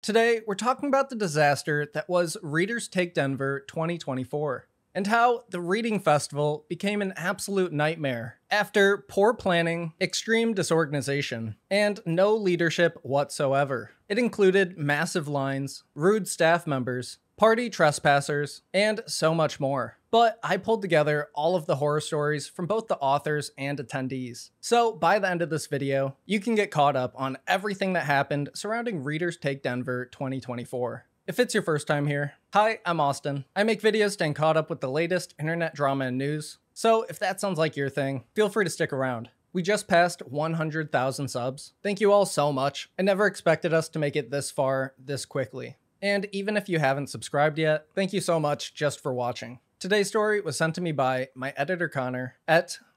Today, we're talking about the disaster that was Readers Take Denver 2024, and how the Reading Festival became an absolute nightmare after poor planning, extreme disorganization, and no leadership whatsoever. It included massive lines, rude staff members, party trespassers, and so much more. But I pulled together all of the horror stories from both the authors and attendees. So by the end of this video, you can get caught up on everything that happened surrounding Readers Take Denver 2024. If it's your first time here, hi, I'm Austin. I make videos staying caught up with the latest internet drama and news. So if that sounds like your thing, feel free to stick around. We just passed 100,000 subs. Thank you all so much. I never expected us to make it this far, this quickly. And even if you haven't subscribed yet, thank you so much just for watching. Today's story was sent to me by my editor Connor,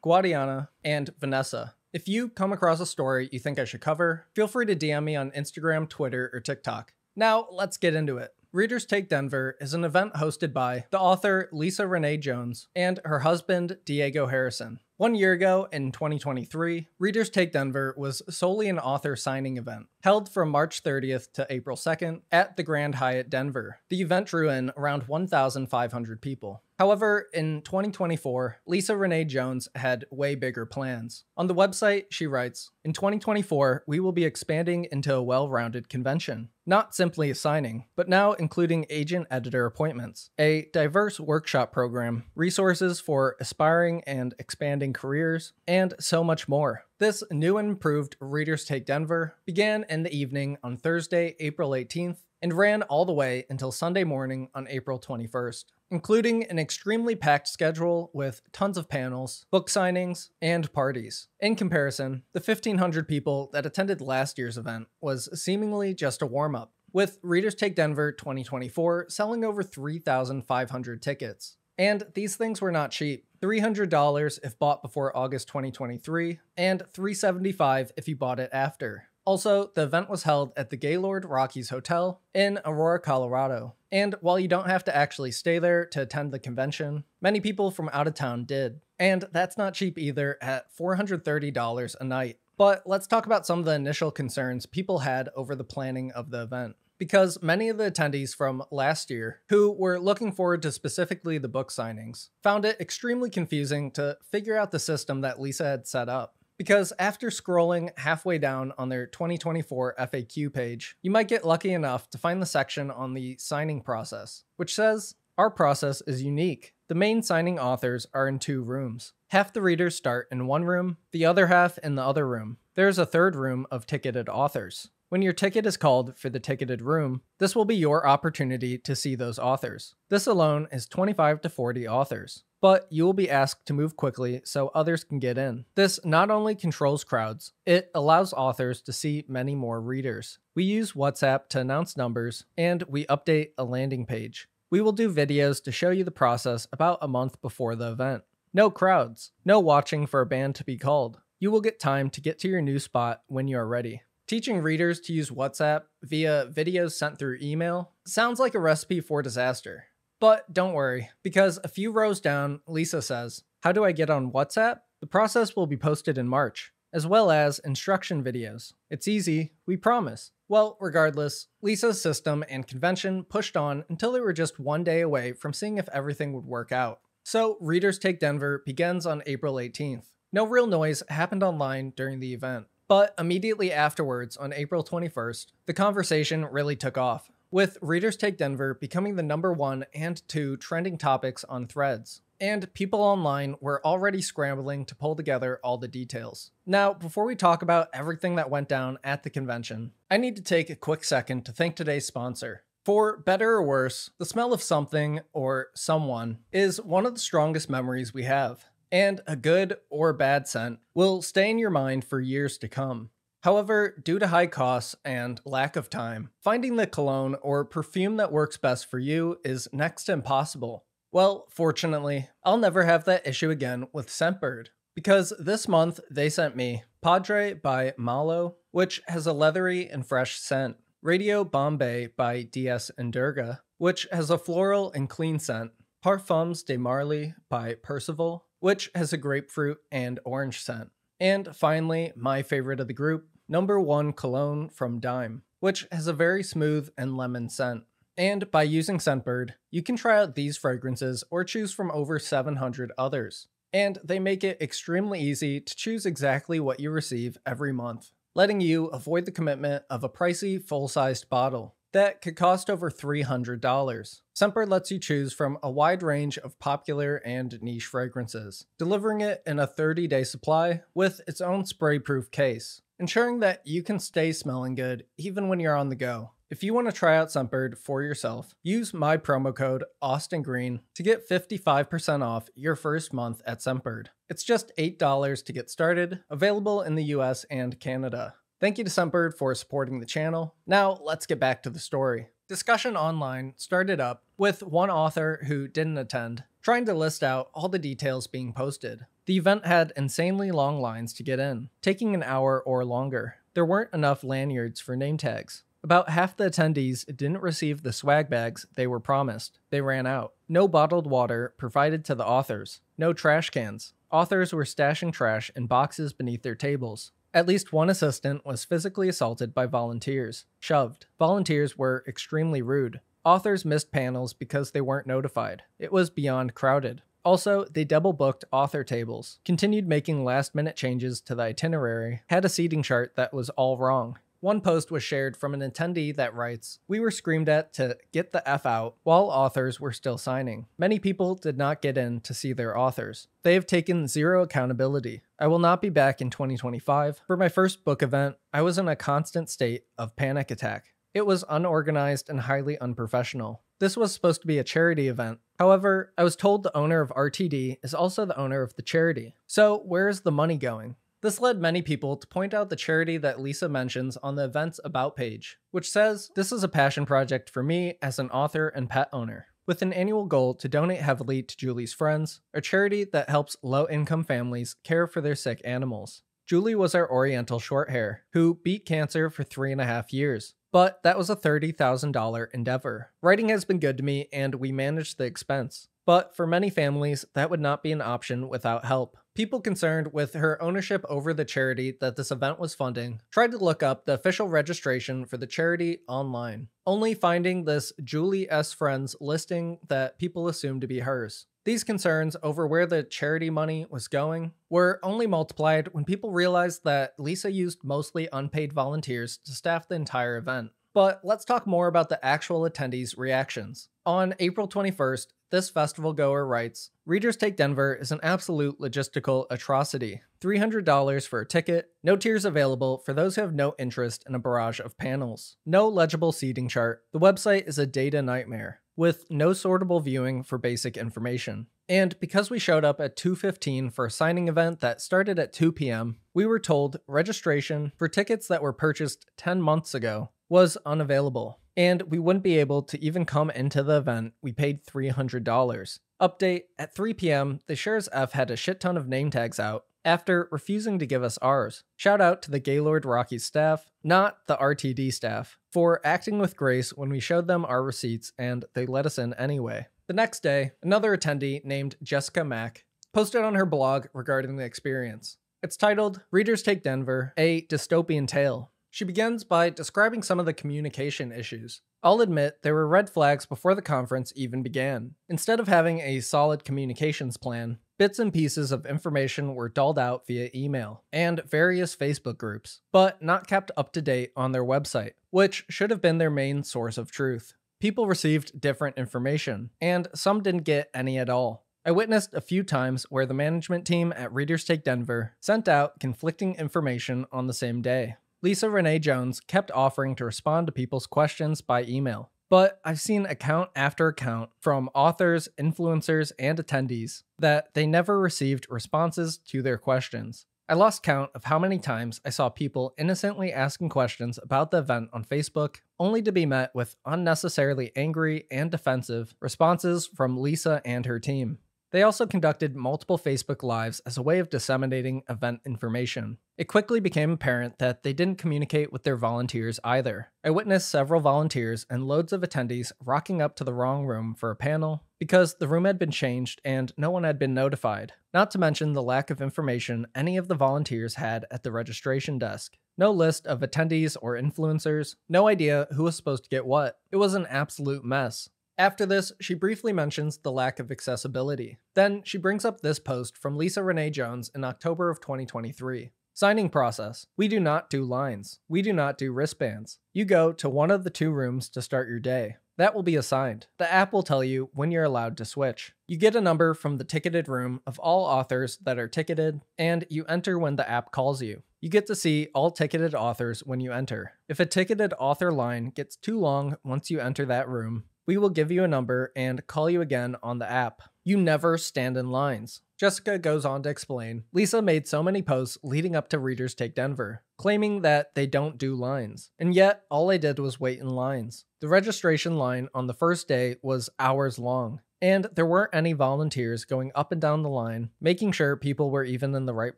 Guadiana, and Vanessa. If you come across a story you think I should cover, feel free to DM me on Instagram, Twitter, or TikTok. Now, let's get into it. Readers Take Denver is an event hosted by the author Lisa Renee Jones and her husband Diego Harrison. 1 year ago, in 2023, Readers Take Denver was solely an author signing event, held from March 30th to April 2nd at the Grand Hyatt Denver. The event drew in around 1,500 people. However, in 2024, Lisa Renee Jones had way bigger plans. On the website, she writes, "In 2024, we will be expanding into a well-rounded convention. Not simply a signing, but now including agent-editor appointments, a diverse workshop program, resources for aspiring and expanding careers, and so much more." This new and improved Readers Take Denver began in the evening on Thursday, April 18th, and ran all the way until Sunday morning on April 21st, including an extremely packed schedule with tons of panels, book signings, and parties. In comparison, the 1,500 people that attended last year's event was seemingly just a warm-up, with Readers Take Denver 2024 selling over 3,500 tickets. And these things were not cheap. $300 if bought before August 2023, and $375 if you bought it after. Also, the event was held at the Gaylord Rockies Hotel in Aurora, Colorado. And while you don't have to actually stay there to attend the convention, many people from out of town did. And that's not cheap either at $430 a night. But let's talk about some of the initial concerns people had over the planning of the event. Because many of the attendees from last year, who were looking forward to specifically the book signings, found it extremely confusing to figure out the system that Lisa had set up. Because after scrolling halfway down on their 2024 FAQ page, you might get lucky enough to find the section on the signing process, which says, "Our process is unique. The main signing authors are in 2 rooms. Half the readers start in one room, the other half in the other room. There's a third room of ticketed authors. When your ticket is called for the ticketed room, this will be your opportunity to see those authors. This alone is 25 to 40 authors. But you will be asked to move quickly so others can get in. This not only controls crowds, it allows authors to see many more readers. We use WhatsApp to announce numbers, and we update a landing page. We will do videos to show you the process about a month before the event. No crowds, no watching for a band to be called. You will get time to get to your new spot when you are ready." Teaching readers to use WhatsApp via videos sent through email sounds like a recipe for disaster. But don't worry, because a few rows down, Lisa says, "How do I get on WhatsApp? The process will be posted in March, as well as instruction videos. It's easy, we promise." Well, regardless, Lisa's system and convention pushed on until they were just 1 day away from seeing if everything would work out. So Readers Take Denver begins on April 18th. No real noise happened online during the event. But immediately afterwards, on April 21st, the conversation really took off, with Readers Take Denver becoming the #1 and 2 trending topics on Threads. And people online were already scrambling to pull together all the details. Now, before we talk about everything that went down at the convention, I need to take a quick second to thank today's sponsor. For better or worse, the smell of something or someone is one of the strongest memories we have. And a good or bad scent will stay in your mind for years to come. However, due to high costs and lack of time, finding the cologne or perfume that works best for you is next to impossible. Well, fortunately, I'll never have that issue again with Scentbird, because this month they sent me Padre by Malo, which has a leathery and fresh scent, Radio Bombay by DS Durga, which has a floral and clean scent, Parfums de Marly by Percival, which has a grapefruit and orange scent. And finally, my favorite of the group, #1 cologne from Dime. which has a very smooth and lemon scent. And by using Scentbird, you can try out these fragrances or choose from over 700 others. And they make it extremely easy to choose exactly what you receive every month, letting you avoid the commitment of a pricey, full-sized bottle that could cost over $300. Scentbird lets you choose from a wide range of popular and niche fragrances, delivering it in a 30-day supply with its own spray-proof case, ensuring that you can stay smelling good even when you're on the go. If you want to try out Scentbird for yourself, use my promo code AustinGreen to get 55% off your first month at Scentbird. It's just $8 to get started, available in the US and Canada. Thank you to Scentbird for supporting the channel. Now let's get back to the story. Discussion online started up with one author who didn't attend, trying to list out all the details being posted. The event had insanely long lines to get in, taking an hour or longer. There weren't enough lanyards for name tags. About half the attendees didn't receive the swag bags they were promised. They ran out. No bottled water provided to the authors. No trash cans. Authors were stashing trash in boxes beneath their tables. At least one assistant was physically assaulted by volunteers. Shoved. Volunteers were extremely rude. Authors missed panels because they weren't notified. It was beyond crowded. Also, they double-booked author tables, continued making last-minute changes to the itinerary, had a seating chart that was all wrong. One post was shared from an attendee that writes, "We were screamed at to get the F out while authors were still signing. Many people did not get in to see their authors. They have taken zero accountability. I will not be back in 2025. For my first book event, I was in a constant state of panic attack. It was unorganized and highly unprofessional. This was supposed to be a charity event. However, I was told the owner of RTD is also the owner of the charity. So where is the money going?" This led many people to point out the charity that Lisa mentions on the event's About page, which says, "This is a passion project for me as an author and pet owner, with an annual goal to donate heavily to Julie's Friends, a charity that helps low-income families care for their sick animals." Julie was our Oriental Shorthair, who beat cancer for 3.5 years. But that was a $30,000 endeavor. Writing has been good to me and we managed the expense. But for many families, that would not be an option without help. People concerned with her ownership over the charity that this event was funding tried to look up the official registration for the charity online, only finding this Julie S. Friends listing that people assumed to be hers. These concerns over where the charity money was going were only multiplied when people realized that Lisa used mostly unpaid volunteers to staff the entire event. But let's talk more about the actual attendees' reactions. On April 21st, this festival goer writes, "Readers Take Denver is an absolute logistical atrocity. $300 for a ticket, no tiers available for those who have no interest in a barrage of panels. No legible seating chart. The website is a data nightmare, with no sortable viewing for basic information. And because we showed up at 2:15 for a signing event that started at 2 p.m., we were told registration for tickets that were purchased 10 months ago was unavailable. And we wouldn't be able to even come into the event. We paid $300. Update, at 3 p.m., the Shares F had a shit ton of name tags out after refusing to give us ours. Shout out to the Gaylord Rockies staff, not the RTD staff, for acting with grace when we showed them our receipts and they let us in anyway." The next day, another attendee named Jessica Mack posted on her blog regarding the experience. It's titled, "Readers Take Denver, a Dystopian Tale." She begins by describing some of the communication issues. "I'll admit there were red flags before the conference even began. Instead of having a solid communications plan, bits and pieces of information were doled out via email and various Facebook groups, but not kept up to date on their website, which should have been their main source of truth. People received different information, and some didn't get any at all. I witnessed a few times where the management team at Readers Take Denver sent out conflicting information on the same day. Lisa Renee Jones kept offering to respond to people's questions by email, but I've seen account after account from authors, influencers, and attendees that they never received responses to their questions. I lost count of how many times I saw people innocently asking questions about the event on Facebook, only to be met with unnecessarily angry and defensive responses from Lisa and her team. They also conducted multiple Facebook Lives as a way of disseminating event information. It quickly became apparent that they didn't communicate with their volunteers either. I witnessed several volunteers and loads of attendees rocking up to the wrong room for a panel because the room had been changed and no one had been notified. Not to mention the lack of information any of the volunteers had at the registration desk. No list of attendees or influencers, no idea who was supposed to get what. It was an absolute mess. After this, she briefly mentions the lack of accessibility. Then she brings up this post from Lisa Renee Jones in October of 2023. Signing process. We do not do lines. We do not do wristbands. You go to one of the 2 rooms to start your day. That will be assigned. The app will tell you when you're allowed to switch. You get a number from the ticketed room of all authors that are ticketed, and you enter when the app calls you. You get to see all ticketed authors when you enter. If a ticketed author line gets too long once you enter that room, we will give you a number and call you again on the app. You never stand in lines. Jessica goes on to explain, Lisa made so many posts leading up to Readers Take Denver, claiming that they don't do lines. And yet, all I did was wait in lines. The registration line on the first day was hours long, and there weren't any volunteers going up and down the line, making sure people were even in the right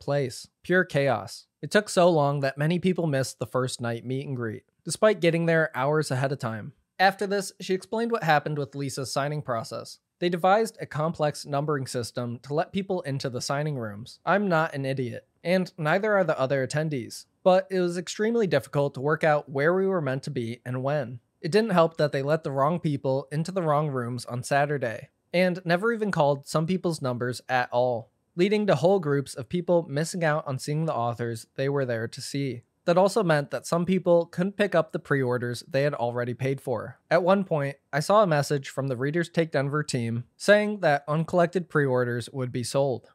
place. Pure chaos. It took so long that many people missed the first night meet and greet, despite getting there hours ahead of time. After this, she explained what happened with Lisa's signing process. They devised a complex numbering system to let people into the signing rooms. I'm not an idiot, and neither are the other attendees, but it was extremely difficult to work out where we were meant to be and when. It didn't help that they let the wrong people into the wrong rooms on Saturday, and never even called some people's numbers at all, leading to whole groups of people missing out on seeing the authors they were there to see. That also meant that some people couldn't pick up the pre-orders they had already paid for. At one point, I saw a message from the Readers Take Denver team saying that uncollected pre-orders would be sold.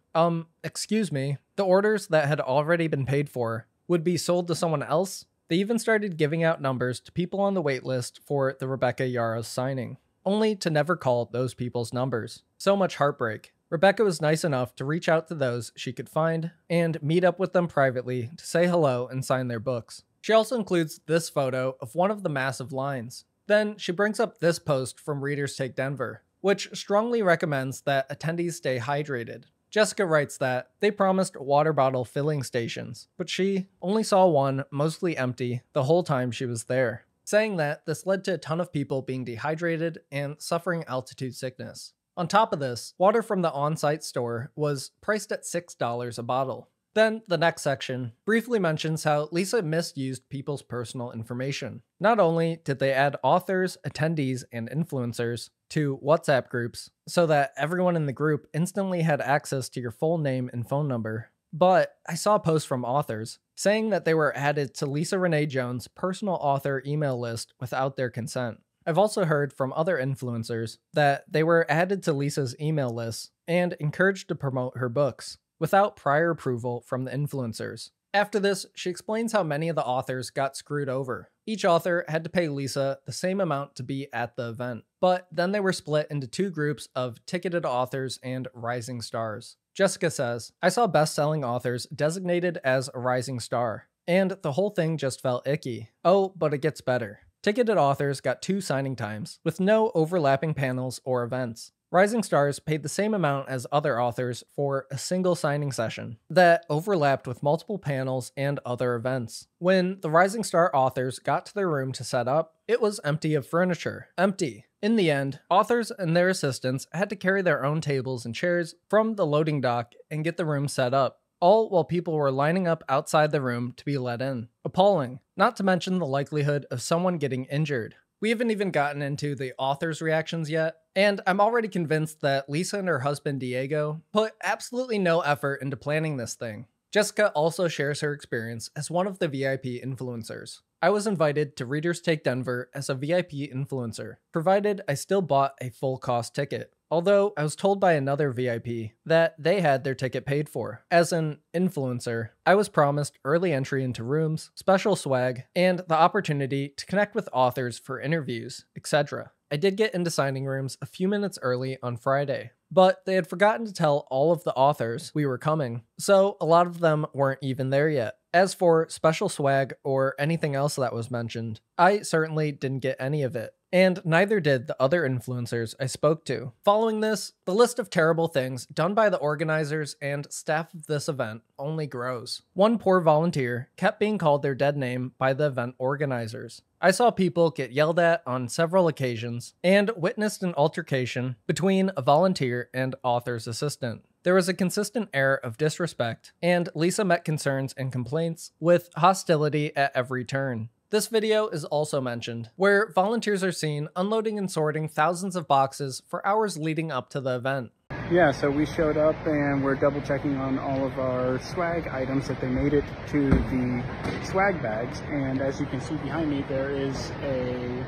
Excuse me, the orders that had already been paid for would be sold to someone else? They even started giving out numbers to people on the waitlist for the Rebecca Yara's signing, only to never call those people's numbers. So much heartbreak. Rebecca was nice enough to reach out to those she could find and meet up with them privately to say hello and sign their books. She also includes this photo of one of the massive lines. Then she brings up this post from Readers Take Denver, which strongly recommends that attendees stay hydrated. Jessica writes that they promised water bottle filling stations, but she only saw one mostly empty the whole time she was there, saying that this led to a ton of people being dehydrated and suffering altitude sickness. On top of this, water from the on-site store was priced at $6 a bottle. Then, the next section briefly mentions how Lisa misused people's personal information. Not only did they add authors, attendees, and influencers to WhatsApp groups so that everyone in the group instantly had access to your full name and phone number, but I saw posts from authors saying that they were added to Lisa Renee Jones' personal author email list without their consent. I've also heard from other influencers that they were added to Lisa's email list and encouraged to promote her books without prior approval from the influencers. After this, she explains how many of the authors got screwed over. Each author had to pay Lisa the same amount to be at the event, but then they were split into 2 groups of ticketed authors and rising stars. Jessica says, I saw best-selling authors designated as a rising star, and the whole thing just felt icky. Oh, but it gets better. Ticketed authors got 2 signing times, with no overlapping panels or events. Rising Stars paid the same amount as other authors for a single signing session that overlapped with multiple panels and other events. When the Rising Star authors got to their room to set up, it was empty of furniture. Empty. In the end, authors and their assistants had to carry their own tables and chairs from the loading dock and get the room set up, all while people were lining up outside the room to be let in. Appalling, not to mention the likelihood of someone getting injured. We haven't even gotten into the authors' reactions yet, and I'm already convinced that Lisa and her husband Diego put absolutely no effort into planning this thing. Jessica also shares her experience as one of the VIP influencers. I was invited to Readers Take Denver as a VIP influencer, provided I still bought a full cost ticket. Although I was told by another VIP that they had their ticket paid for. As an influencer, I was promised early entry into rooms, special swag, and the opportunity to connect with authors for interviews, etc. I did get into signing rooms a few minutes early on Friday, but they had forgotten to tell all of the authors we were coming, so a lot of them weren't even there yet. As for special swag or anything else that was mentioned, I certainly didn't get any of it. and neither did the other influencers I spoke to. Following this, the list of terrible things done by the organizers and staff of this event only grows. One poor volunteer kept being called their dead name by the event organizers. I saw people get yelled at on several occasions and witnessed an altercation between a volunteer and author's assistant. There was a consistent air of disrespect, and Lisa met concerns and complaints with hostility at every turn. This video is also mentioned, where volunteers are seen unloading and sorting thousands of boxes for hours leading up to the event. Yeah, so we showed up and we're double checking on all of our swag items that they made it to the swag bags. And as you can see behind me, there is a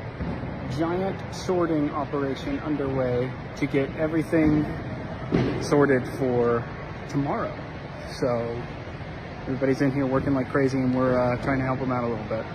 giant sorting operation underway to get everything sorted for tomorrow. So everybody's in here working like crazy, and we're trying to help them out a little bit.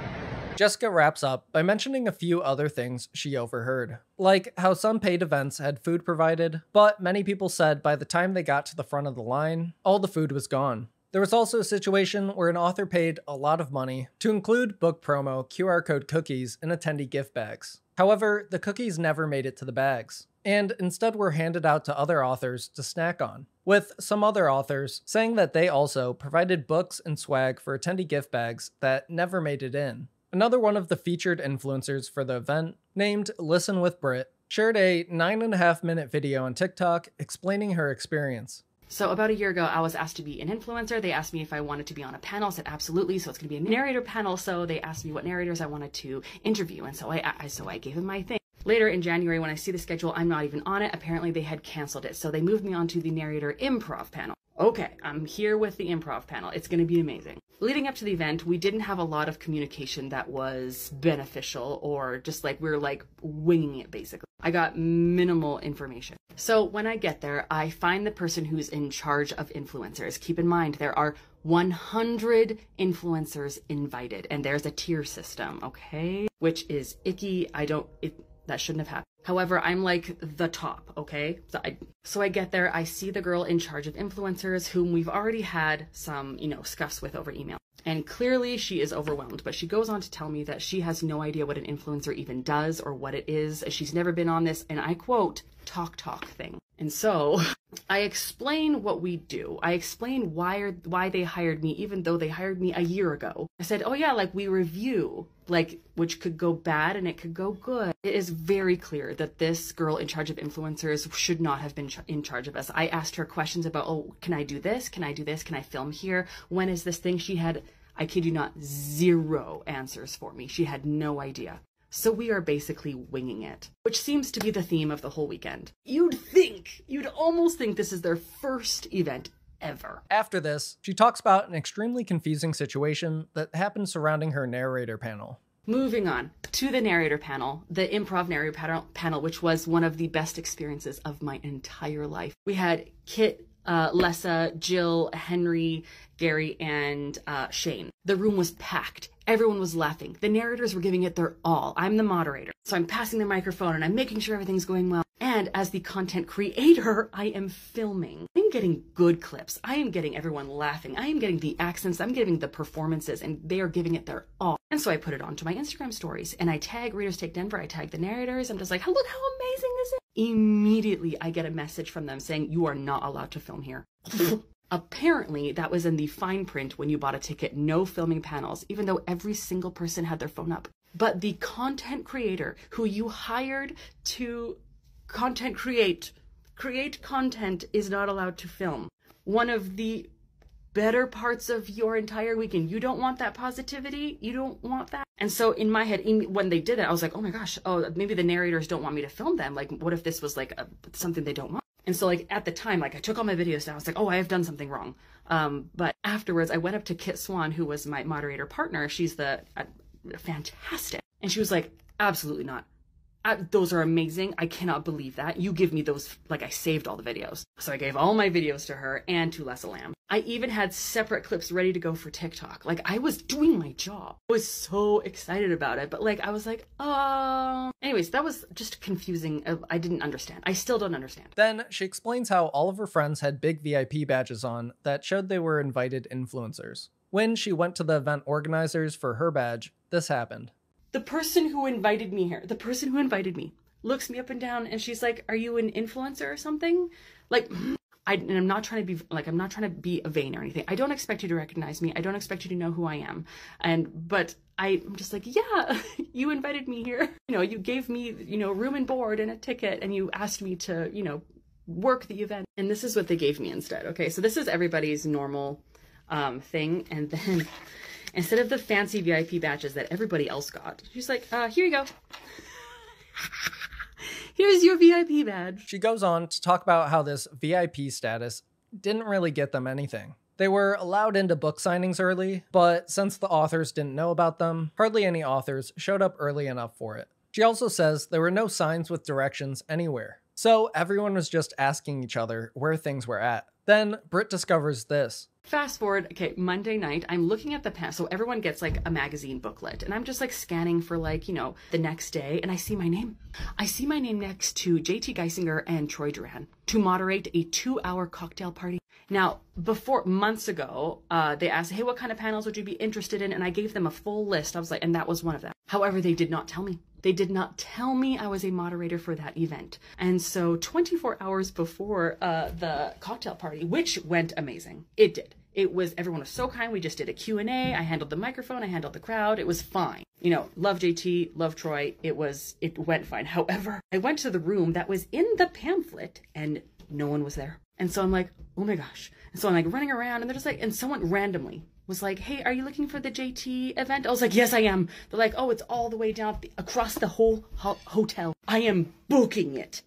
Jessica wraps up by mentioning a few other things she overheard, like how some paid events had food provided, but many people said by the time they got to the front of the line, all the food was gone. There was also a situation where an author paid a lot of money to include book promo QR code cookies in attendee gift bags. However, the cookies never made it to the bags, and instead were handed out to other authors to snack on, with some other authors saying that they also provided books and swag for attendee gift bags that never made it in. Another one of the featured influencers for the event, named Listen with Brit, shared a 9.5-minute video on TikTok explaining her experience. So about a year ago, I was asked to be an influencer. They asked me if I wanted to be on a panel. I said absolutely. So it's going to be a narrator panel. So they asked me what narrators I wanted to interview. And so I gave them my thing. Later in January, when I see the schedule, I'm not even on it. Apparently they had canceled it. So they moved me on to the narrator improv panel. Okay, I'm here with the improv panel. It's going to be amazing. Leading up to the event, we didn't have a lot of communication that was beneficial, or just like we were like winging it basically. I got minimal information. So when I get there, I find the person who's in charge of influencers. Keep in mind, there are 100 influencers invited, and there's a tier system, okay? Which is icky. That shouldn't have happened. However, I'm like the top, okay? So I get there, I see the girl in charge of influencers whom we've already had some, scuffs with over email. And clearly she is overwhelmed, but she goes on to tell me that she has no idea what an influencer even does or what it is. She's never been on this, and I quote, talk thing. And so I explain what we do. I explain why they hired me, even though they hired me a year ago. I said, oh yeah, like we review, which could go bad and it could go good. It is very clear that this girl in charge of influencers should not have been in charge of us. I asked her questions about, oh, can I do this? Can I do this? Can I film here? When is this thing? She had, I kid you not, 0 answers for me. She had no idea. So we are basically winging it, which seems to be the theme of the whole weekend. You'd almost think this is their first event ever. After this, she talks about an extremely confusing situation that happened surrounding her narrator panel. Moving on to the narrator panel, the improv narrator panel, which was one of the best experiences of my entire life. We had Kit, Lessa, Jill, Henry, Gary, and Shane. The room was packed. Everyone was laughing. The narrators were giving it their all. I'm the moderator, so I'm passing the microphone and I'm making sure everything's going well. And as the content creator, I am filming. I'm getting good clips. I am getting everyone laughing. I am getting the accents. I'm getting the performances, and they are giving it their all. And so I put it onto my Instagram stories, and I tag Readers Take Denver. I tag the narrators. I'm just like, look how amazing this is. Immediately, I get a message from them saying, you are not allowed to film here. Apparently, that was in the fine print when you bought a ticket, no filming panels, even though every single person had their phone up. But the content creator who you hired to create content is not allowed to film. One of the better parts of your entire weekend. You don't want that positivity. You don't want that. And so in my head, when they did it, I was like, oh my gosh, maybe the narrators don't want me to film them. Like, what if this was like something they don't want? And so like at the time, like I took all my videos down. I was like, oh, I have done something wrong. But afterwards I went up to Kit Swan, who was my moderator partner. She's fantastic. And she was like, absolutely not. Those are amazing. I cannot believe that. You give me those, like I saved all the videos. So I gave all my videos to her and to Lessa Lamb. I even had separate clips ready to go for TikTok. Like I was doing my job. I was so excited about it. But like, I was like, oh. Anyways, that was just confusing. I didn't understand. I still don't understand. Then she explains how all of her friends had big VIP badges on that showed they were invited influencers. When she went to the event organizers for her badge, this happened. The person who invited me here, the person who invited me, looks me up and down and she's like, are you an influencer or something? Like, and I'm not trying to be vain or anything. I don't expect you to recognize me. I don't expect you to know who I am. But I'm just like, yeah, you invited me here. You gave me, room and board and a ticket, and you asked me to, work the event. And this is what they gave me instead. Okay, so this is everybody's normal thing. And then instead of the fancy VIP badges that everybody else got, she's like, here you go. Here's your VIP badge. She goes on to talk about how this VIP status didn't really get them anything. They were allowed into book signings early, but since the authors didn't know about them, hardly any authors showed up early enough for it. She also says there were no signs with directions anywhere, so everyone was just asking each other where things were at. Then Britt discovers this. Fast forward, okay, Monday night, I'm looking at the so everyone gets like a magazine booklet, and I'm just like scanning for like, the next day, and I see my name. I see my name next to JT Geisinger and Troy Duran to moderate a 2-hour cocktail party. Now, months ago, they asked, hey, what kind of panels would you be interested in? And I gave them a full list. I was like, and that was one of them. However, they did not tell me. They did not tell me I was a moderator for that event. And so 24 hours before the cocktail party, which went amazing. It did. Everyone was so kind. We just did a Q&A. I handled the microphone. I handled the crowd. It was fine. Love JT, love Troy. It went fine. However, I went to the room that was in the pamphlet and no one was there. And so I'm like, oh my gosh. And so I'm like running around, and they're just like, and someone randomly was like, hey, are you looking for the JT event? I was like, yes, I am. They're like, oh, it's all the way down across the whole hotel. I am booking it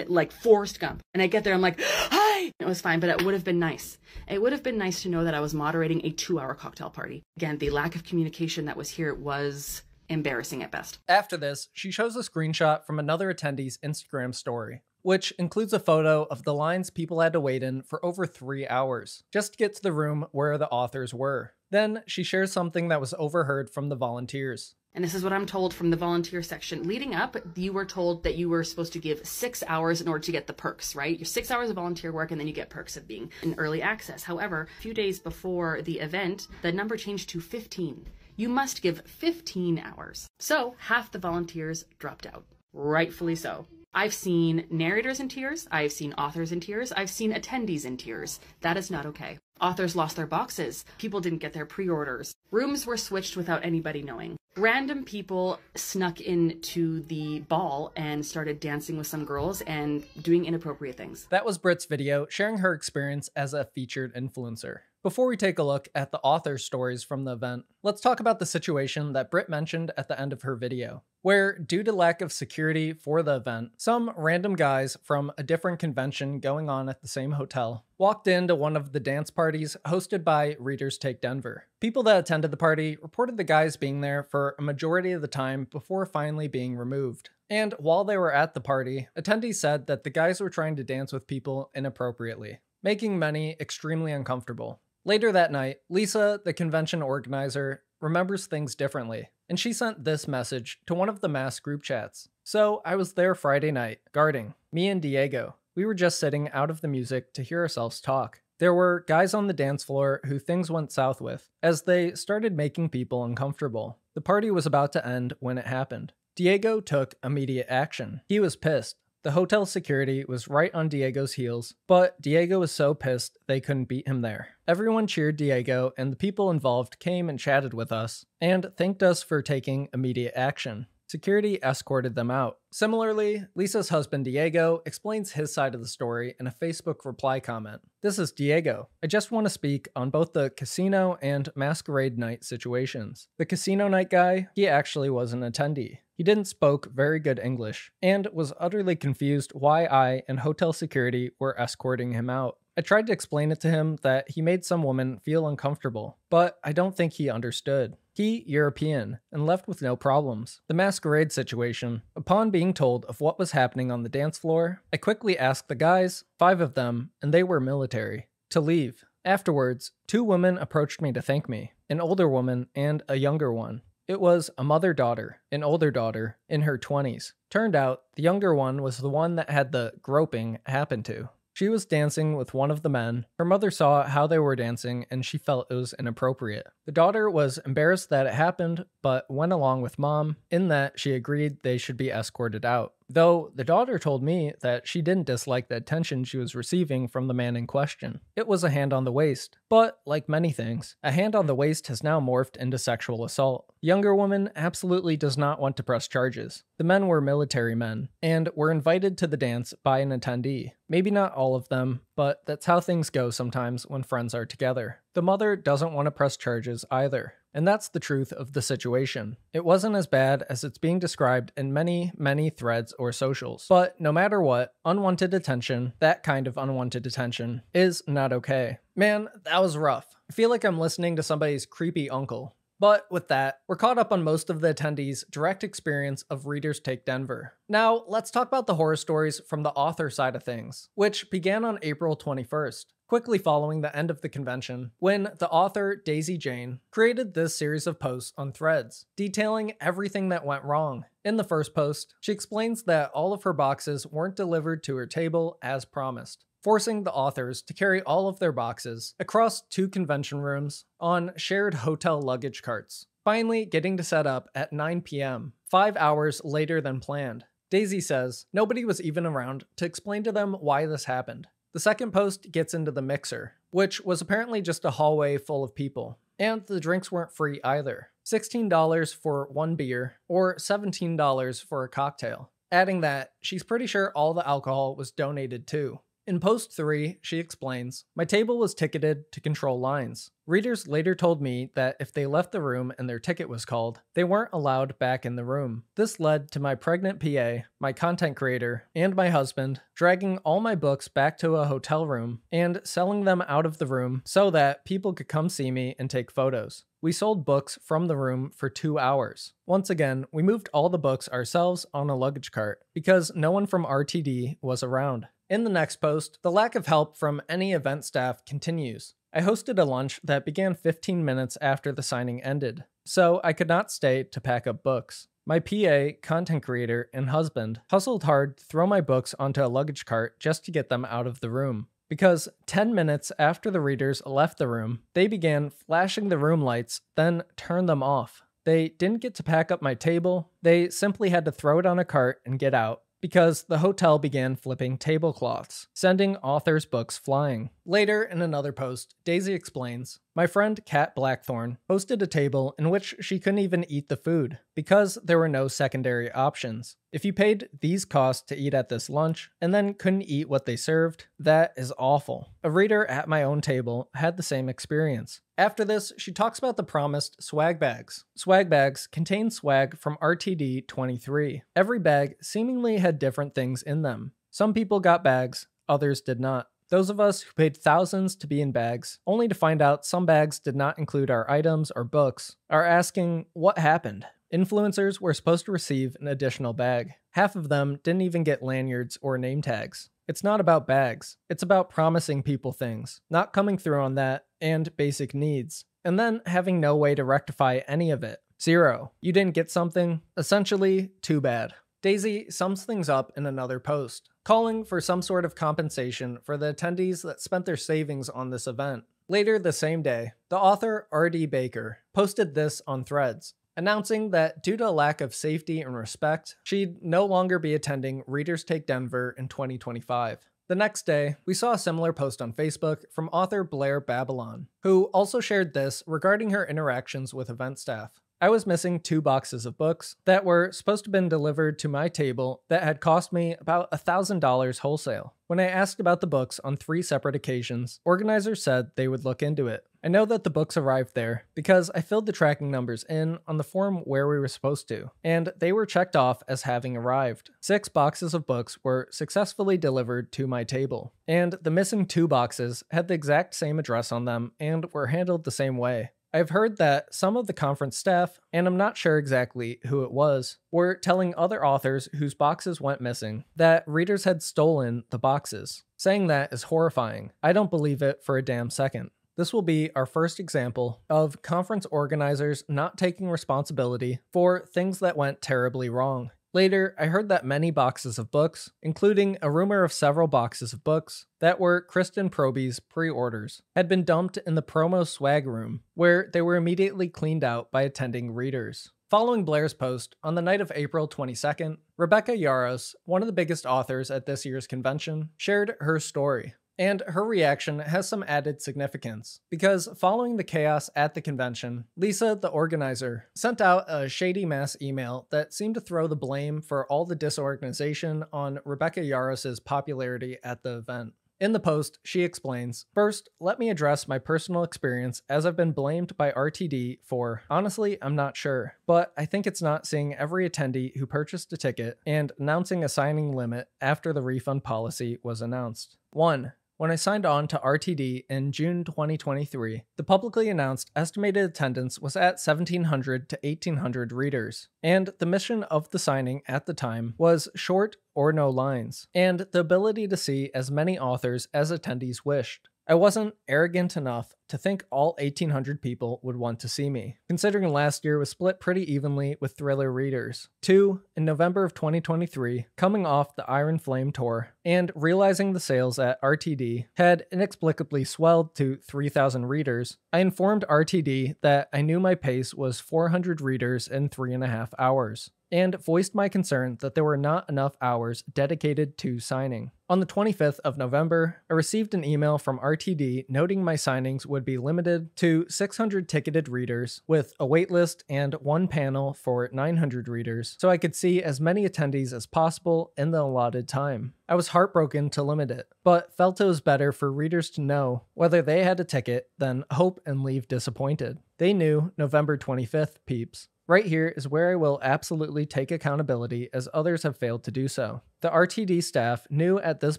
like Forrest Gump. And I get there, I'm like, hi. It was fine, but it would have been nice. It would have been nice to know that I was moderating a 2-hour cocktail party. Again, the lack of communication that was here was embarrassing at best. After this, she shows a screenshot from another attendee's Instagram story, which includes a photo of the lines people had to wait in for over 3 hours just to get to the room where the authors were. Then she shares something that was overheard from the volunteers. And this is what I'm told from the volunteer section. Leading up, you were told that you were supposed to give 6 hours in order to get the perks, right? Your 6 hours of volunteer work, and then you get perks of being in early access. However, a few days before the event, the number changed to 15. You must give 15 hours. So half the volunteers dropped out. Rightfully so. I've seen narrators in tears. I've seen authors in tears. I've seen attendees in tears. That is not okay. Authors lost their boxes. People didn't get their pre-orders. Rooms were switched without anybody knowing. Random people snuck into the ball and started dancing with some girls and doing inappropriate things. That was Britt's video sharing her experience as a featured influencer. Before we take a look at the author's stories from the event, let's talk about the situation that Britt mentioned at the end of her video, where due to lack of security for the event, some random guys from a different convention going on at the same hotel walked into one of the dance parties hosted by Readers Take Denver. People that attended the party reported the guys being there for a majority of the time before finally being removed. And while they were at the party, attendees said that the guys were trying to dance with people inappropriately, making many extremely uncomfortable. Later that night, Lisa, the convention organizer, remembers things differently, and she sent this message to one of the mass group chats. So I was there Friday night, guarding, me and Diego. We were just sitting out of the music to hear ourselves talk. There were guys on the dance floor who things went south with, as they started making people uncomfortable. The party was about to end when it happened. Diego took immediate action. He was pissed. The hotel security was right on Diego's heels, but Diego was so pissed they couldn't beat him there. Everyone cheered Diego, and the people involved came and chatted with us, and thanked us for taking immediate action. Security escorted them out. Similarly, Lisa's husband Diego explains his side of the story in a Facebook reply comment. This is Diego. I just want to speak on both the casino and masquerade night situations. The casino night guy, he actually was an attendee. He didn't spoke very good English, and was utterly confused why I and hotel security were escorting him out. I tried to explain it to him that he made some woman feel uncomfortable, but I don't think he understood. He, European, and left with no problems. The masquerade situation. Upon being told of what was happening on the dance floor, I quickly asked the guys, 5 of them, and they were military, to leave. Afterwards, 2 women approached me to thank me, an older woman and a younger one. It was a mother-daughter, an older daughter, in her 20s. Turned out, the younger one was the one that had the groping happen to. She was dancing with one of the men. Her mother saw how they were dancing and she felt it was inappropriate. The daughter was embarrassed that it happened, but went along with mom in that she agreed they should be escorted out. Though the daughter told me that she didn't dislike the attention she was receiving from the man in question. It was a hand on the waist. But, like many things, a hand on the waist has now morphed into sexual assault. The younger woman absolutely does not want to press charges. The men were military men, and were invited to the dance by an attendee. Maybe not all of them, but that's how things go sometimes when friends are together. The mother doesn't want to press charges either. And that's the truth of the situation. It wasn't as bad as it's being described in many threads or socials. But no matter what, unwanted attention, that kind of unwanted attention, is not okay. Man, that was rough. I feel like I'm listening to somebody's creepy uncle. But with that, we're caught up on most of the attendees' direct experience of Readers Take Denver. Now, let's talk about the horror stories from the author side of things, which began on April 21st. Quickly following the end of the convention, when the author, Daisy Jane, created this series of posts on Threads, detailing everything that went wrong. In the first post, she explains that all of her boxes weren't delivered to her table as promised, forcing the authors to carry all of their boxes across 2 convention rooms on shared hotel luggage carts, finally getting to set up at 9 p.m., 5 hours later than planned. Daisy says nobody was even around to explain to them why this happened. The second post gets into the mixer, which was apparently just a hallway full of people. And the drinks weren't free either. $16 for 1 beer, or $17 for a cocktail. Adding that, she's pretty sure all the alcohol was donated too. In post 3, she explains, "My table was ticketed to control lines. Readers later told me that if they left the room and their ticket was called, they weren't allowed back in the room. This led to my pregnant PA, my content creator, and my husband dragging all my books back to a hotel room and selling them out of the room so that people could come see me and take photos. We sold books from the room for 2 hours. Once again, we moved all the books ourselves on a luggage cart because no one from RTD was around." In the next post, the lack of help from any event staff continues. "I hosted a lunch that began 15 minutes after the signing ended, so I could not stay to pack up books. My PA, content creator, and husband hustled hard to throw my books onto a luggage cart just to get them out of the room. Because 10 minutes after the readers left the room, they began flashing the room lights, then turned them off. They didn't get to pack up my table, they simply had to throw it on a cart and get out. Because the hotel began flipping tablecloths, sending authors' books flying." Later, in another post, Daisy explains, "My friend Kat Blackthorne hosted a table in which she couldn't even eat the food, because there were no secondary options. If you paid these costs to eat at this lunch, and then couldn't eat what they served, that is awful. A reader at my own table had the same experience." After this, she talks about the promised swag bags. Swag bags contain swag from RTD 23. Every bag seemingly had different things in them. Some people got bags, others did not. Those of us who paid thousands to be in bags, only to find out some bags did not include our items or books, are asking what happened. Influencers were supposed to receive an additional bag. Half of them didn't even get lanyards or name tags. It's not about bags. It's about promising people things, not coming through on that, and basic needs, and then having no way to rectify any of it. 0. You didn't get something? Essentially, too bad. Daisy sums things up in another post, calling for some sort of compensation for the attendees that spent their savings on this event. Later the same day, the author R.D. Baker posted this on Threads, announcing that due to a lack of safety and respect, she'd no longer be attending Readers Take Denver in 2025. The next day, we saw a similar post on Facebook from author Blair Babylon, who also shared this regarding her interactions with event staff. "I was missing 2 boxes of books that were supposed to have been delivered to my table that had cost me about $1,000 wholesale. When I asked about the books on 3 separate occasions, organizers said they would look into it. I know that the books arrived there because I filled the tracking numbers in on the form where we were supposed to, and they were checked off as having arrived. 6 boxes of books were successfully delivered to my table, and the missing 2 boxes had the exact same address on them and were handled the same way. I've heard that some of the conference staff, and I'm not sure exactly who it was, were telling other authors whose boxes went missing that readers had stolen the boxes. Saying that is horrifying. I don't believe it for a damn second. This will be our first example of conference organizers not taking responsibility for things that went terribly wrong. Later, I heard that many boxes of books, including a rumor of several boxes of books that were Kristen Proby's pre-orders, had been dumped in the promo swag room, where they were immediately cleaned out by attending readers. Following Blair's post, on the night of April 22nd, Rebecca Yarros, one of the biggest authors at this year's convention, shared her story. And her reaction has some added significance, because following the chaos at the convention, Lisa, the organizer, sent out a shady mass email that seemed to throw the blame for all the disorganization on Rebecca Yarros' popularity at the event. In the post, she explains, "First, let me address my personal experience as I've been blamed by RTD for, honestly, I'm not sure, but I think it's not seeing every attendee who purchased a ticket and announcing a signing limit after the refund policy was announced. 1. When I signed on to RTD in June 2023, the publicly announced estimated attendance was at 1,700 to 1,800 readers, and the mission of the signing at the time was short or no lines, and the ability to see as many authors as attendees wished. I wasn't arrogant enough to think all 1,800 people would want to see me, considering last year was split pretty evenly with thriller readers. 2. In November of 2023, coming off the Iron Flame tour, and realizing the sales at RTD had inexplicably swelled to 3,000 readers, I informed RTD that I knew my pace was 400 readers in 3.5 hours, and voiced my concern that there were not enough hours dedicated to signing. On the 25th of November, I received an email from RTD noting my signings would be limited to 600 ticketed readers with a waitlist and one panel for 900 readers, so I could see as many attendees as possible in the allotted time. I was heartbroken to limit it, but felt it was better for readers to know whether they had a ticket than hope and leave disappointed. They knew November 25th, peeps. Right here is where I will absolutely take accountability as others have failed to do so. The RTD staff knew at this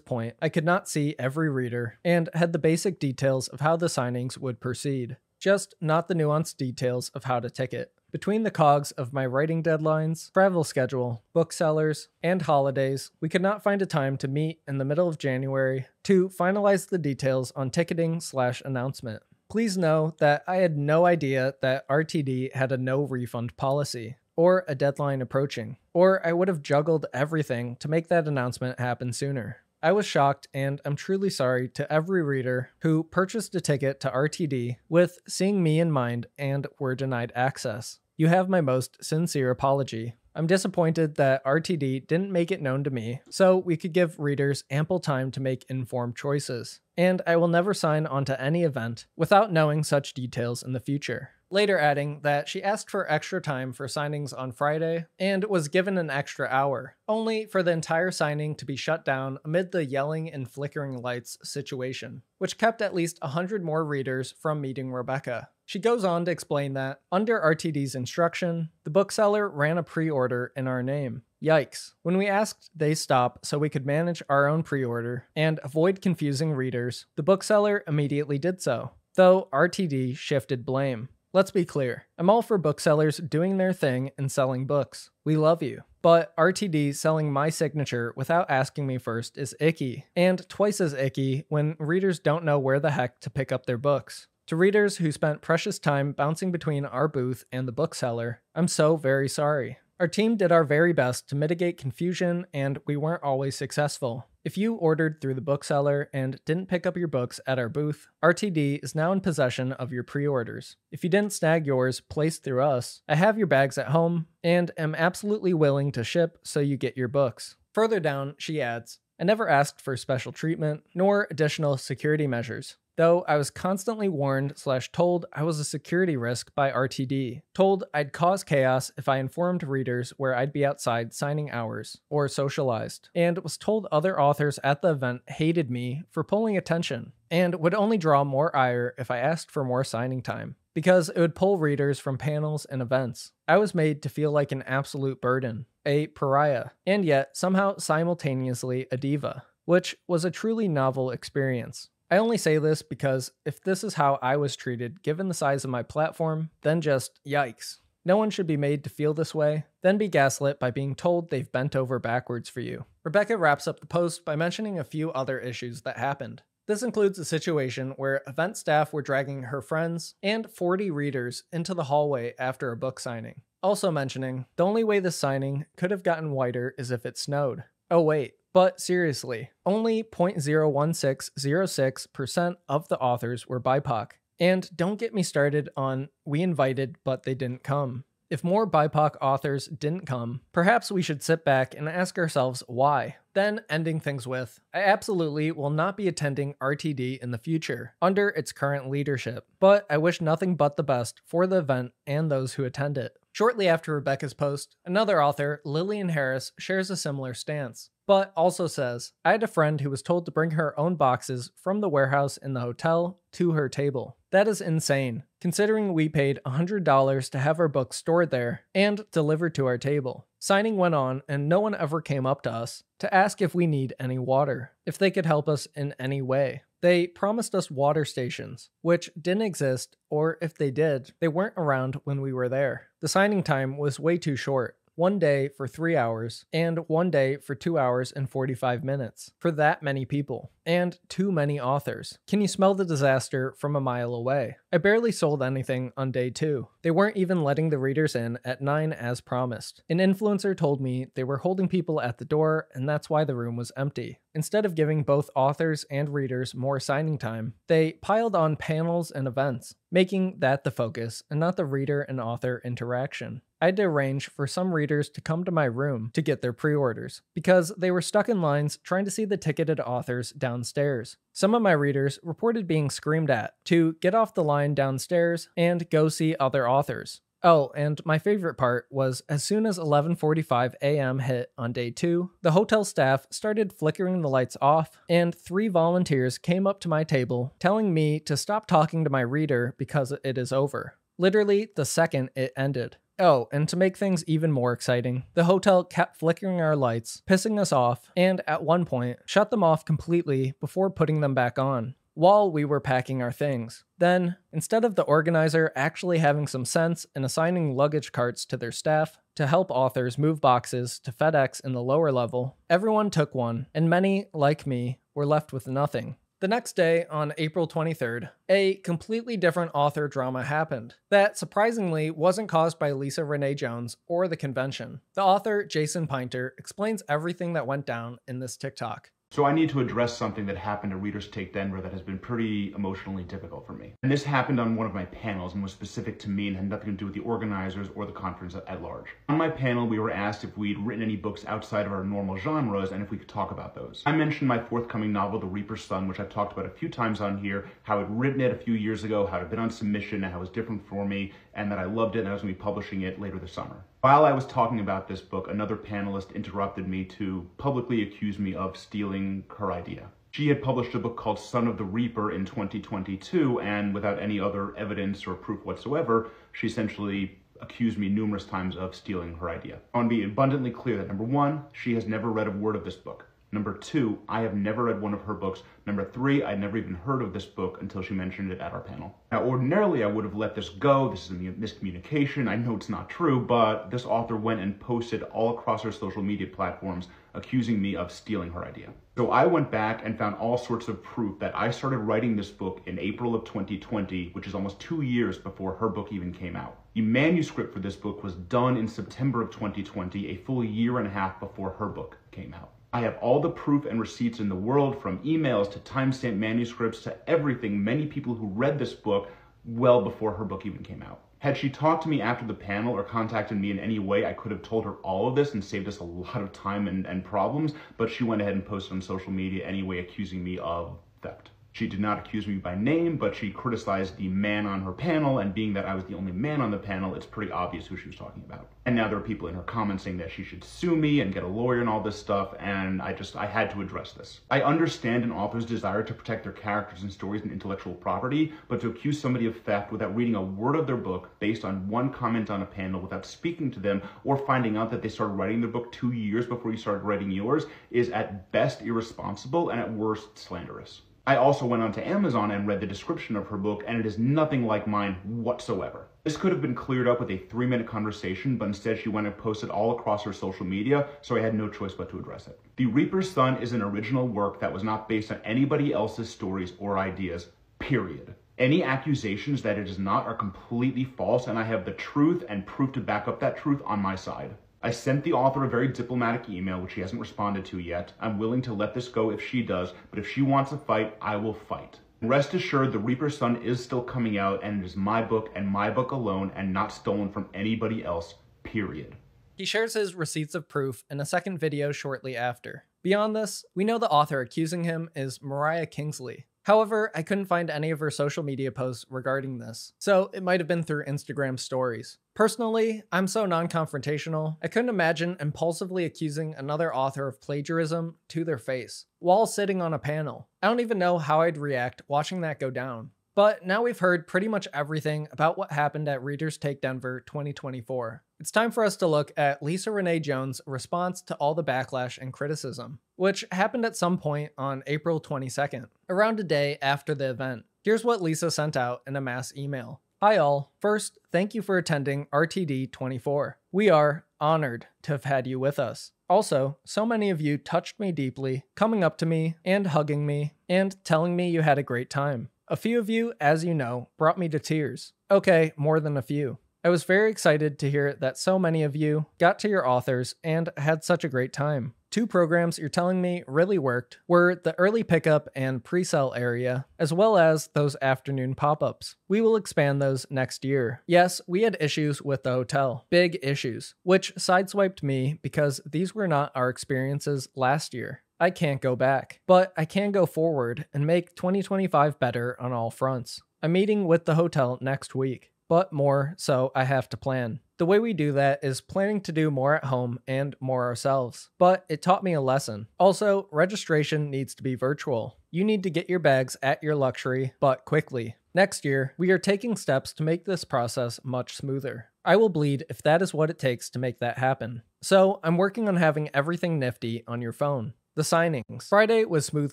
point I could not see every reader and had the basic details of how the signings would proceed, just not the nuanced details of how to ticket. Between the cogs of my writing deadlines, travel schedule, booksellers, and holidays, we could not find a time to meet in the middle of January to finalize the details on ticketing/announcement. Please know that I had no idea that RTD had a no refund policy, or a deadline approaching, or I would have juggled everything to make that announcement happen sooner. I was shocked, and I'm truly sorry to every reader who purchased a ticket to RTD with seeing me in mind and were denied access. You have my most sincere apology. I'm disappointed that RTD didn't make it known to me so we could give readers ample time to make informed choices, and I will never sign onto any event without knowing such details in the future. Later adding that she asked for extra time for signings on Friday and was given an extra hour, only for the entire signing to be shut down amid the yelling and flickering lights situation, which kept at least 100 more readers from meeting Rebecca. She goes on to explain that, under RTD's instruction, the bookseller ran a pre-order in our name. Yikes. When we asked they stop so we could manage our own pre-order and avoid confusing readers, the bookseller immediately did so, though RTD shifted blame. Let's be clear, I'm all for booksellers doing their thing and selling books. We love you. But RTD selling my signature without asking me first is icky, and twice as icky when readers don't know where the heck to pick up their books. To readers who spent precious time bouncing between our booth and the bookseller, I'm so very sorry. Our team did our very best to mitigate confusion, and we weren't always successful. If you ordered through the bookseller and didn't pick up your books at our booth, RTD is now in possession of your pre-orders. If you didn't snag yours placed through us, I have your bags at home and am absolutely willing to ship so you get your books. Further down, she adds, I never asked for special treatment, nor additional security measures, though I was constantly warned/told I was a security risk by RTD, told I'd cause chaos if I informed readers where I'd be outside signing hours, or socialized, and was told other authors at the event hated me for pulling attention, and would only draw more ire if I asked for more signing time, because it would pull readers from panels and events. I was made to feel like an absolute burden, a pariah, and yet somehow simultaneously a diva, which was a truly novel experience. I only say this because if this is how I was treated given the size of my platform, then just yikes. No one should be made to feel this way, then be gaslit by being told they've bent over backwards for you. Rebecca wraps up the post by mentioning a few other issues that happened. This includes a situation where event staff were dragging her friends and 40 readers into the hallway after a book signing. Also mentioning, the only way this signing could have gotten whiter is if it snowed. Oh wait, but seriously, only 0.01606% of the authors were BIPOC. And don't get me started on we invited but they didn't come. If more BIPOC authors didn't come, perhaps we should sit back and ask ourselves why. Then ending things with, I absolutely will not be attending RTD in the future, under its current leadership, but I wish nothing but the best for the event and those who attend it. Shortly after Rebecca's post, another author, Lillian Harris, shares a similar stance, but also says, I had a friend who was told to bring her own boxes from the warehouse in the hotel to her table. That is insane, considering we paid $100 to have our books stored there and delivered to our table. Signing went on and no one ever came up to us to ask if we need any water, if they could help us in any way. They promised us water stations, which didn't exist, or if they did, they weren't around when we were there. The signing time was way too short. One day for 3 hours, and one day for 2 hours and 45 minutes, for that many people, and too many authors. Can you smell the disaster from a mile away? I barely sold anything on day 2. They weren't even letting the readers in at 9 as promised. An influencer told me they were holding people at the door, and that's why the room was empty. Instead of giving both authors and readers more signing time, they piled on panels and events, making that the focus and not the reader and author interaction. I had to arrange for some readers to come to my room to get their pre-orders, because they were stuck in lines trying to see the ticketed authors downstairs. Some of my readers reported being screamed at to get off the line downstairs and go see other authors. Oh, and my favorite part was as soon as 11:45 a.m. hit on day 2, the hotel staff started flickering the lights off, and 3 volunteers came up to my table telling me to stop talking to my reader because it is over. Literally the second it ended. Oh, and to make things even more exciting, the hotel kept flickering our lights, pissing us off, and at one point, shut them off completely before putting them back on, while we were packing our things. Then, instead of the organizer actually having some sense and assigning luggage carts to their staff to help authors move boxes to FedEx in the lower level, everyone took one, and many, like me, were left with nothing. The next day, on April 23rd, a completely different author drama happened that surprisingly wasn't caused by Lisa Renee Jones or the convention. The author, Jason Pinter, explains everything that went down in this TikTok. So I need to address something that happened at Readers Take Denver that has been pretty emotionally difficult for me. And this happened on one of my panels and was specific to me and had nothing to do with the organizers or the conference at large. On my panel, we were asked if we'd written any books outside of our normal genres and if we could talk about those. I mentioned my forthcoming novel, The Reaper's Son, which I've talked about a few times on here, how I'd written it a few years ago, how it had been on submission, and how it was different for me, and that I loved it and I was going to be publishing it later this summer. While I was talking about this book, another panelist interrupted me to publicly accuse me of stealing her idea. She had published a book called Son of the Reaper in 2022, and without any other evidence or proof whatsoever, she essentially accused me numerous times of stealing her idea. I want to be abundantly clear that number 1, she has never read a word of this book. Number 2, I have never read one of her books. Number 3, I'd never even heard of this book until she mentioned it at our panel. Now, ordinarily, I would have let this go. This is a miscommunication. I know it's not true, but this author went and posted all across her social media platforms accusing me of stealing her idea. So I went back and found all sorts of proof that I started writing this book in April of 2020, which is almost 2 years before her book even came out. The manuscript for this book was done in September of 2020, a full year and a half before her book came out. I have all the proof and receipts in the world, from emails to timestamp manuscripts to everything, many people who read this book well before her book even came out. Had she talked to me after the panel or contacted me in any way, I could have told her all of this and saved us a lot of time and problems, but she went ahead and posted on social media anyway, accusing me of theft. She did not accuse me by name, but she criticized the man on her panel, and being that I was the only man on the panel, it's pretty obvious who she was talking about. And now there are people in her comments saying that she should sue me and get a lawyer and all this stuff, and I had to address this. I understand an author's desire to protect their characters and stories and intellectual property, but to accuse somebody of theft without reading a word of their book based on one comment on a panel, without speaking to them or finding out that they started writing their book 2 years before you started writing yours, is at best irresponsible and at worst slanderous. I also went onto Amazon and read the description of her book, and it is nothing like mine whatsoever. This could have been cleared up with a 3-minute conversation, but instead she went and posted all across her social media, so I had no choice but to address it. The Reaper's Son is an original work that was not based on anybody else's stories or ideas, period. Any accusations that it is not are completely false, and I have the truth and proof to back up that truth on my side. I sent the author a very diplomatic email, which she hasn't responded to yet. I'm willing to let this go if she does, but if she wants a fight, I will fight. Rest assured, The Reaper's Son is still coming out, and it is my book and my book alone, and not stolen from anybody else, period. He shares his receipts of proof in a second video shortly after. Beyond this, we know the author accusing him is Mariah Kingsley. However, I couldn't find any of her social media posts regarding this, so it might have been through Instagram stories. Personally, I'm so non-confrontational, I couldn't imagine impulsively accusing another author of plagiarism to their face, while sitting on a panel. I don't even know how I'd react watching that go down. But now we've heard pretty much everything about what happened at Readers Take Denver 2024. It's time for us to look at Lisa Renee Jones' response to all the backlash and criticism, which happened at some point on April 22nd, around a day after the event. Here's what Lisa sent out in a mass email. Hi all. First, thank you for attending RTD 24. We are honored to have had you with us. Also, so many of you touched me deeply, coming up to me and hugging me and telling me you had a great time. A few of you, as you know, brought me to tears. Okay, more than a few. I was very excited to hear that so many of you got to your authors and had such a great time. 2 programs you're telling me really worked were the early pickup and pre-sale area, as well as those afternoon pop-ups. We will expand those next year. Yes, we had issues with the hotel, big issues, which sideswiped me because these were not our experiences last year. I can't go back, but I can go forward and make 2025 better on all fronts. I'm meeting with the hotel next week, but more so I have to plan. The way we do that is planning to do more at home and more ourselves, but it taught me a lesson. Also, registration needs to be virtual. You need to get your bags at your luxury, but quickly. Next year, we are taking steps to make this process much smoother. I will bleed if that is what it takes to make that happen. So, I'm working on having everything nifty on your phone. The signings. Friday was smooth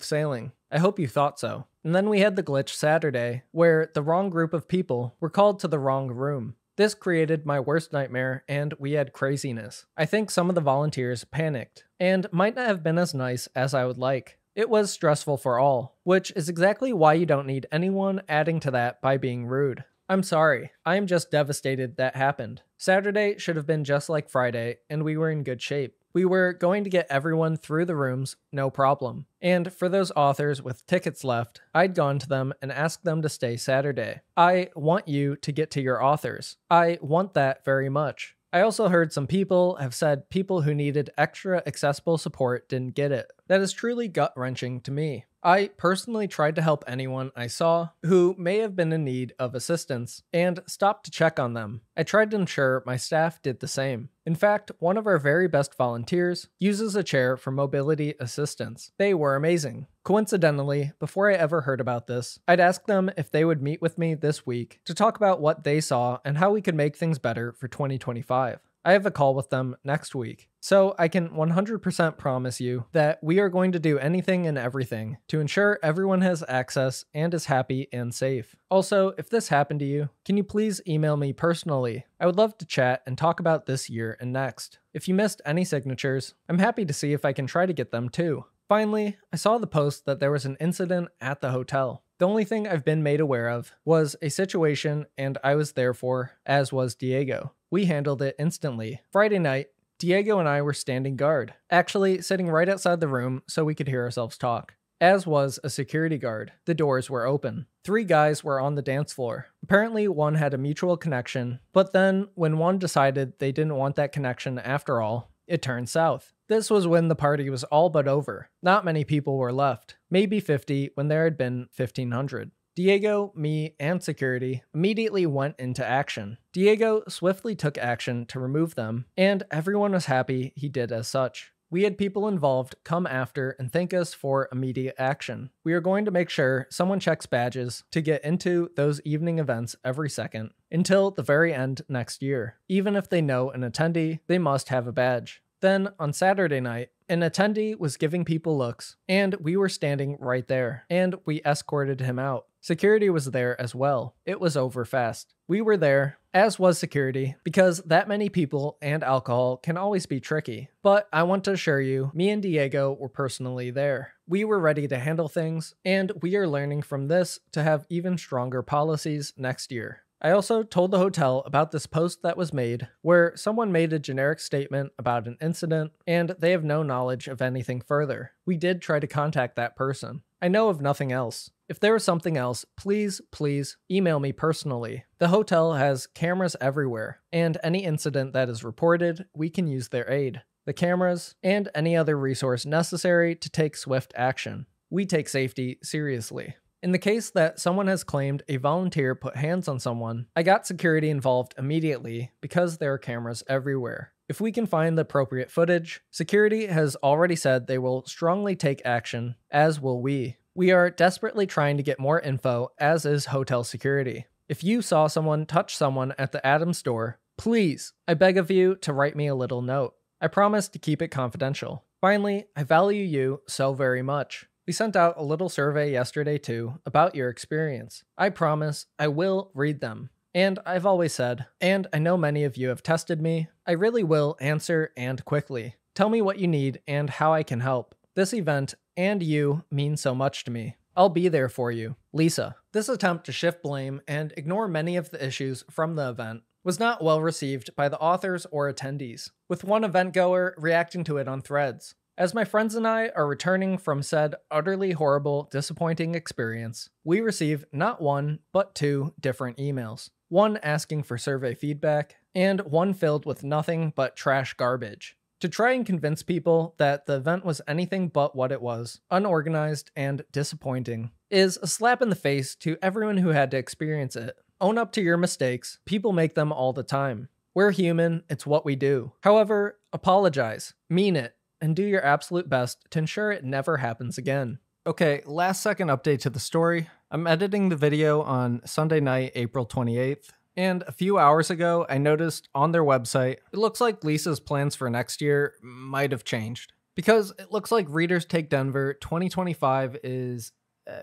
sailing. I hope you thought so. And then we had the glitch Saturday, where the wrong group of people were called to the wrong room. This created my worst nightmare, and we had craziness. I think some of the volunteers panicked, and might not have been as nice as I would like. It was stressful for all, which is exactly why you don't need anyone adding to that by being rude. I'm sorry, I am just devastated that happened. Saturday should have been just like Friday, and we were in good shape. We were going to get everyone through the rooms, no problem. And for those authors with tickets left, I'd gone to them and asked them to stay Saturday. I want you to get to your authors. I want that very much. I also heard some people have said people who needed extra accessible support didn't get it. That is truly gut-wrenching to me. I personally tried to help anyone I saw who may have been in need of assistance and stopped to check on them. I tried to ensure my staff did the same. In fact, one of our very best volunteers uses a chair for mobility assistance. They were amazing. Coincidentally, before I ever heard about this, I'd asked them if they would meet with me this week to talk about what they saw and how we could make things better for 2025. I have a call with them next week, so I can 100% promise you that we are going to do anything and everything to ensure everyone has access and is happy and safe. Also, if this happened to you, can you please email me personally? I would love to chat and talk about this year and next. If you missed any signatures, I'm happy to see if I can try to get them too. Finally, I saw the post that there was an incident at the hotel. The only thing I've been made aware of was a situation, and I was there for, as was Diego. We handled it instantly. Friday night, Diego and I were standing guard, actually sitting right outside the room so we could hear ourselves talk. As was a security guard. The doors were open. 3 guys were on the dance floor. Apparently one had a mutual connection, but then when one decided they didn't want that connection after all, it turned south. This was when the party was all but over. Not many people were left, maybe 50 when there had been 1,500. Diego, me, and security immediately went into action. Diego swiftly took action to remove them, and everyone was happy he did as such. We had people involved come after and thank us for immediate action. We are going to make sure someone checks badges to get into those evening events every second, until the very end next year. Even if they know an attendee, they must have a badge. Then, on Saturday night, an attendee was giving people looks, and we were standing right there, and we escorted him out. Security was there as well. It was over fast. We were there, as was security, because that many people and alcohol can always be tricky. But I want to assure you, me and Diego were personally there. We were ready to handle things, and we are learning from this to have even stronger policies next year. I also told the hotel about this post that was made, where someone made a generic statement about an incident, and they have no knowledge of anything further. We did try to contact that person. I know of nothing else. If there is something else, please email me personally. The hotel has cameras everywhere, and any incident that is reported, we can use their aid. The cameras, and any other resource necessary to take swift action. We take safety seriously. In the case that someone has claimed a volunteer put hands on someone, I got security involved immediately because there are cameras everywhere. If we can find the appropriate footage, security has already said they will strongly take action, as will we. We are desperately trying to get more info, as is hotel security. If you saw someone touch someone at the Adams store, please, I beg of you to write me a little note. I promise to keep it confidential. Finally, I value you so very much. We sent out a little survey yesterday too about your experience. I promise I will read them. And I've always said, and I know many of you have tested me, I really will answer and quickly. Tell me what you need and how I can help. This event and you mean so much to me. I'll be there for you. Lisa. This attempt to shift blame and ignore many of the issues from the event was not well received by the authors or attendees, with one event goer reacting to it on Threads. As my friends and I are returning from said utterly horrible, disappointing experience, we receive not one, but two different emails. One asking for survey feedback, and one filled with nothing but trash garbage. To try and convince people that the event was anything but what it was, unorganized and disappointing, is a slap in the face to everyone who had to experience it. Own up to your mistakes, people make them all the time. We're human, it's what we do. However, apologize, mean it, and do your absolute best to ensure it never happens again. Okay, last second update to the story. I'm editing the video on Sunday night, April 28th, and a few hours ago, I noticed on their website, it looks like Lisa's plans for next year might have changed. Because it looks like Readers Take Denver 2025 is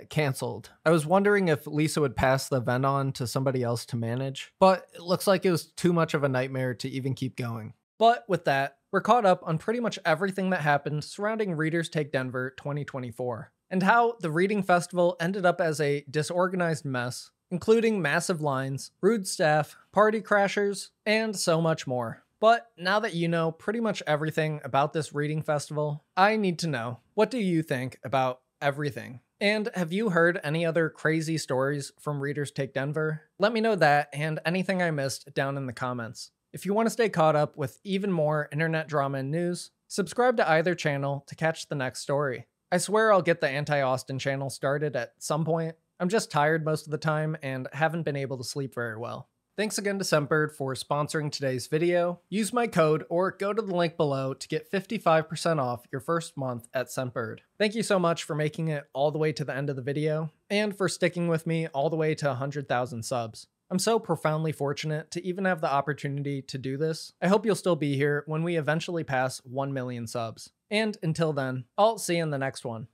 canceled. I was wondering if Lisa would pass the event on to somebody else to manage, but it looks like it was too much of a nightmare to even keep going. But with that, we're caught up on pretty much everything that happened surrounding Readers Take Denver 2024, and how the reading festival ended up as a disorganized mess, including massive lines, rude staff, party crashers, and so much more. But now that you know pretty much everything about this reading festival, I need to know, what do you think about everything? And have you heard any other crazy stories from Readers Take Denver? Let me know that and anything I missed down in the comments. If you want to stay caught up with even more internet drama and news, subscribe to either channel to catch the next story. I swear I'll get the Anti-Austin channel started at some point. I'm just tired most of the time and haven't been able to sleep very well. Thanks again to Scentbird for sponsoring today's video. Use my code or go to the link below to get 55% off your first month at Scentbird. Thank you so much for making it all the way to the end of the video and for sticking with me all the way to 100,000 subs. I'm so profoundly fortunate to even have the opportunity to do this. I hope you'll still be here when we eventually pass 1 million subs. And until then, I'll see you in the next one.